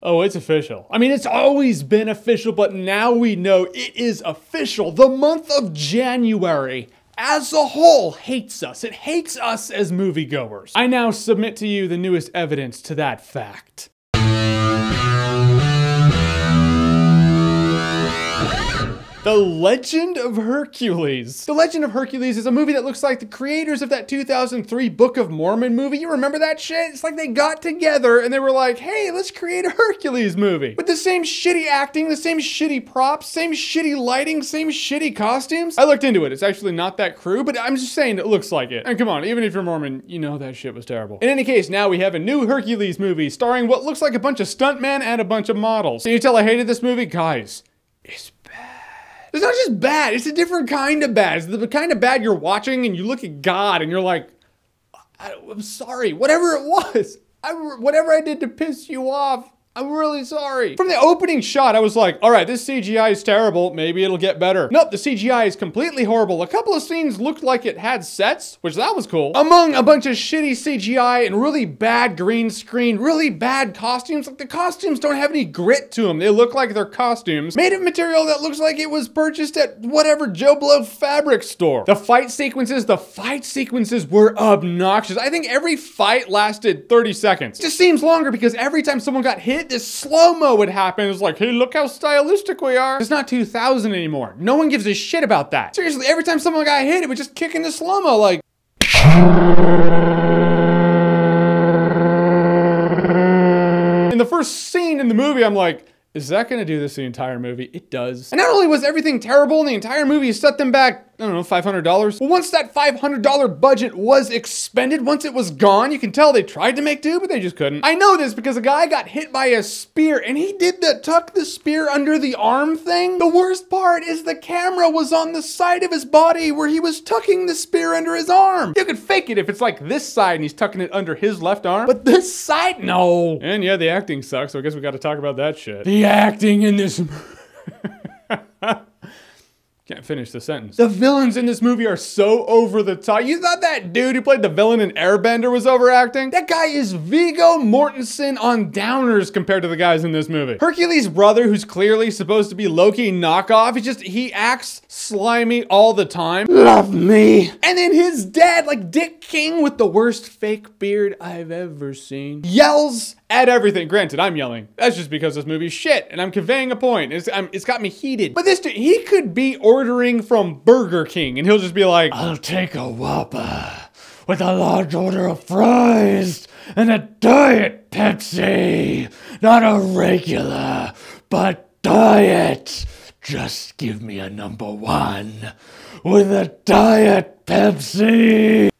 Oh, it's official. I mean, it's always been official, but now we know it is official. The month of January, as a whole, hates us. It hates us as moviegoers. I now submit to you the newest evidence to that fact. The Legend of Hercules. The Legend of Hercules is a movie that looks like the creators of that 2003 Book of Mormon movie. You remember that shit? It's like they got together and they were like, hey, let's create a Hercules movie. With the same shitty acting, the same shitty props, same shitty lighting, same shitty costumes. I looked into it. It's actually not that crew, but I'm just saying it looks like it. And come on, even if you're Mormon, you know that shit was terrible. In any case, now we have a new Hercules movie starring what looks like a bunch of stuntmen and a bunch of models. Can you tell I hated this movie? Guys, it's bad. It's not just bad, it's a different kind of bad. It's the kind of bad you're watching and you look at God and you're like, I'm sorry, whatever it was. Whatever I did to piss you off, I'm really sorry. From the opening shot, I was like, all right, this CGI is terrible. Maybe it'll get better. Nope, the CGI is completely horrible. A couple of scenes looked like it had sets, which that was cool. Among a bunch of shitty CGI and really bad green screen, really bad costumes. Like the costumes don't have any grit to them. They look like they're costumes made of material that looks like it was purchased at whatever Joe Blow fabric store. The fight sequences were obnoxious. I think every fight lasted 30 seconds. It just seems longer because every time someone got hit, this slow-mo would happen. It was like, hey, look how stylistic we are. It's not 2000 anymore. No one gives a shit about that. Seriously, every time someone got hit, it would just kick into slow-mo like... In the first scene in the movie, I'm like, is that gonna do this the entire movie? It does. And not only was everything terrible in the entire movie, it set them back, I don't know, $500. Well, once that $500 budget was expended, once it was gone, you can tell they tried to make do, but they just couldn't. I know this because a guy got hit by a spear and he did the tuck the spear under the arm thing. The worst part is the camera was on the side of his body where he was tucking the spear under his arm. You could fake it if it's like this side and he's tucking it under his left arm, but this side, no. And yeah, the acting sucks, so I guess we gotta talk about that shit. The acting in this Can't finish the sentence. The villains in this movie are so over the top. You thought that dude who played the villain in Airbender was overacting? That guy is Viggo Mortensen on downers compared to the guys in this movie. Hercules' brother, who's clearly supposed to be Loki knockoff, he acts slimy all the time. Love me. And then his dad, like Dick King with the worst fake beard I've ever seen, yells at everything. Granted, I'm yelling. That's just because this movie's shit, and I'm conveying a point. It's got me heated. But this dude, he could be ordering from Burger King, and he'll just be like, I'll take a Whopper with a large order of fries and a Diet Pepsi. Not a regular, but Diet. Just give me a #1 with a Diet Pepsi.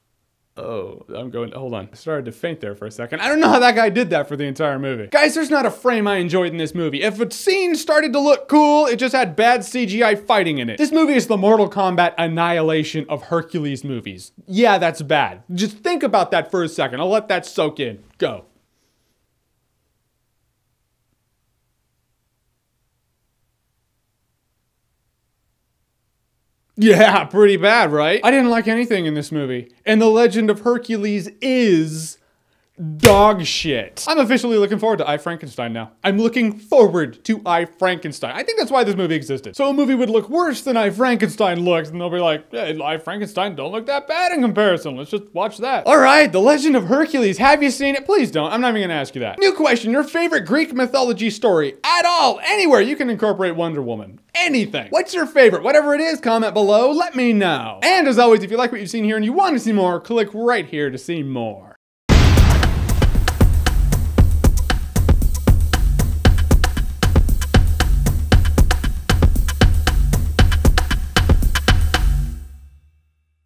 Oh, hold on. I started to faint there for a second. I don't know how that guy did that for the entire movie. Guys, there's not a frame I enjoyed in this movie. If a scene started to look cool, it just had bad CGI fighting in it. This movie is the Mortal Kombat annihilation of Hercules movies. Yeah, that's bad. Just think about that for a second. I'll let that soak in. Go. Yeah, pretty bad, right? I didn't like anything in this movie. And The Legend of Hercules is dog shit. I'm officially looking forward to I, Frankenstein now. I'm looking forward to I, Frankenstein. I think that's why this movie existed. So a movie would look worse than I, Frankenstein looks, and they'll be like, hey, I, Frankenstein don't look that bad in comparison. Let's just watch that. All right, The Legend of Hercules. Have you seen it? Please don't. I'm not even gonna ask you that. New question, your favorite Greek mythology story at all, anywhere. You can incorporate Wonder Woman. Anything. What's your favorite? Whatever it is, comment below, let me know. And as always, if you like what you've seen here and you want to see more, click right here to see more.